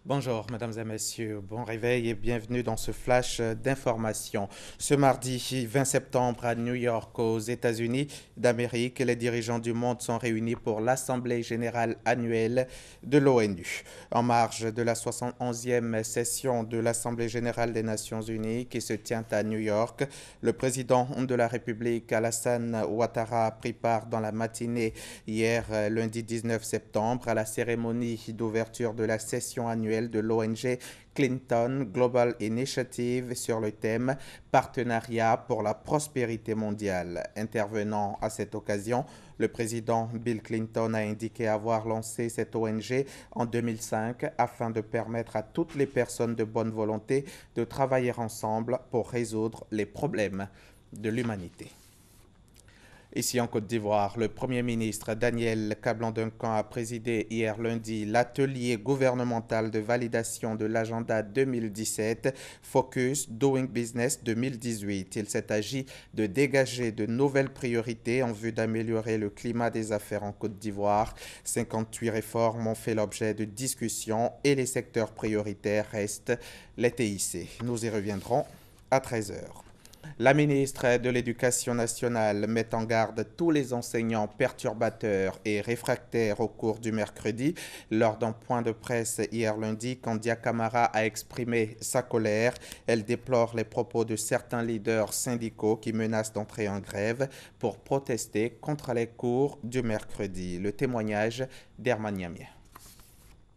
Bonjour, mesdames et messieurs, bon réveil et bienvenue dans ce flash d'information. Ce mardi 20 septembre à New York, aux États-Unis d'Amérique, les dirigeants du monde sont réunis pour l'Assemblée générale annuelle de l'ONU. En marge de la 71e session de l'Assemblée générale des Nations unies qui se tient à New York, le président de la République, Alassane Ouattara, a pris part dans la matinée hier, lundi 19 septembre, à la cérémonie d'ouverture de la session annuelle de l'ONG Clinton Global Initiative sur le thème Partenariat pour la prospérité mondiale. Intervenant à cette occasion, le président Bill Clinton a indiqué avoir lancé cette ONG en 2005 afin de permettre à toutes les personnes de bonne volonté de travailler ensemble pour résoudre les problèmes de l'humanité. Ici en Côte d'Ivoire, le Premier ministre Daniel Kablan-Duncan a présidé hier lundi l'atelier gouvernemental de validation de l'agenda 2017 Focus Doing Business 2018. Il s'est agi de dégager de nouvelles priorités en vue d'améliorer le climat des affaires en Côte d'Ivoire. 58 réformes ont fait l'objet de discussions et les secteurs prioritaires restent les TIC. Nous y reviendrons à 13 heures. La ministre de l'Éducation nationale met en garde tous les enseignants perturbateurs et réfractaires au cours du mercredi. Lors d'un point de presse hier lundi, Kandia Camara a exprimé sa colère. Elle déplore les propos de certains leaders syndicaux qui menacent d'entrer en grève pour protester contre les cours du mercredi. Le témoignage d'Herman Niamien.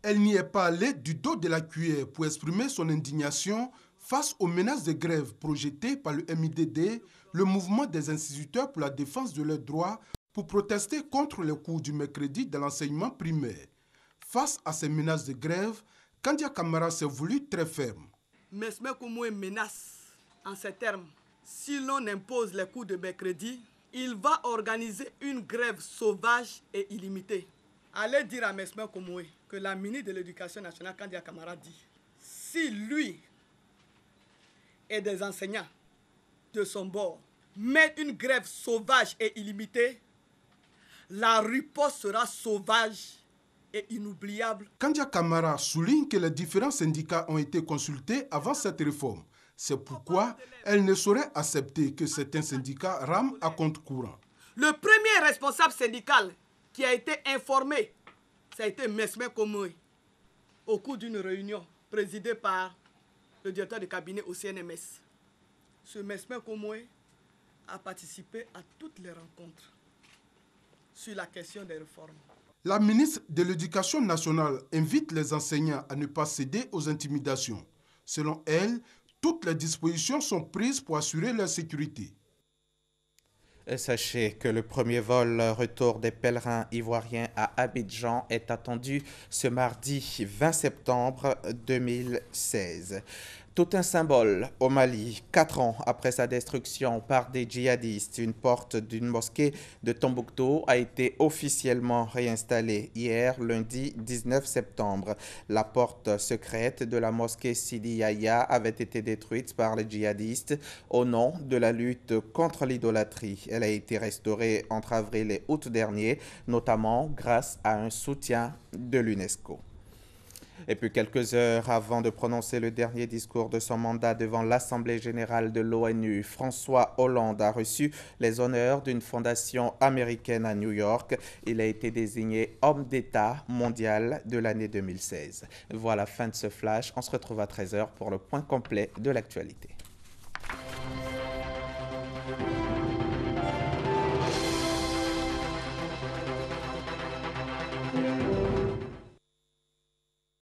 Elle n'y est pas allée du dos de la cuillère pour exprimer son indignation face aux menaces de grève projetées par le MIDD, le mouvement des instituteurs pour la défense de leurs droits, pour protester contre les cours du mercredi de l'enseignement primaire. Face à ces menaces de grève, Kandia Camara s'est voulu très ferme. Mesme Koumoue menace en ces termes. Si l'on impose les cours de mercredi, il va organiser une grève sauvage et illimitée. Allez dire à Mesme Koumoue que la ministre de l'Éducation nationale, Kandia Camara, dit si lui et des enseignants de son bord mettent une grève sauvage et illimitée, la riposte sera sauvage et inoubliable. Kandia Camara souligne que les différents syndicats ont été consultés avant cette réforme. C'est pourquoi elle ne saurait accepter que certains syndicats rament à compte courant. Le premier responsable syndical qui a été informé, ça a été Mesme Koumoue, au cours d'une réunion présidée par le directeur de cabinet au CNMS. Ce Mesme Koumoue a participé à toutes les rencontres sur la question des réformes. La ministre de l'Éducation nationale invite les enseignants à ne pas céder aux intimidations. Selon elle, toutes les dispositions sont prises pour assurer leur sécurité. Sachez que le premier vol retour des pèlerins ivoiriens à Abidjan est attendu ce mardi 20 septembre 2016. Tout un symbole au Mali, 4 ans après sa destruction par des djihadistes. Une porte d'une mosquée de Tombouctou a été officiellement réinstallée hier, lundi 19 septembre. La porte secrète de la mosquée Sidi Yahya avait été détruite par les djihadistes au nom de la lutte contre l'idolâtrie. Elle a été restaurée entre avril et août dernier, notamment grâce à un soutien de l'UNESCO. Et puis quelques heures avant de prononcer le dernier discours de son mandat devant l'Assemblée générale de l'ONU, François Hollande a reçu les honneurs d'une fondation américaine à New York. Il a été désigné homme d'État mondial de l'année 2016. Voilà, fin de ce flash. On se retrouve à 13 h pour le point complet de l'actualité.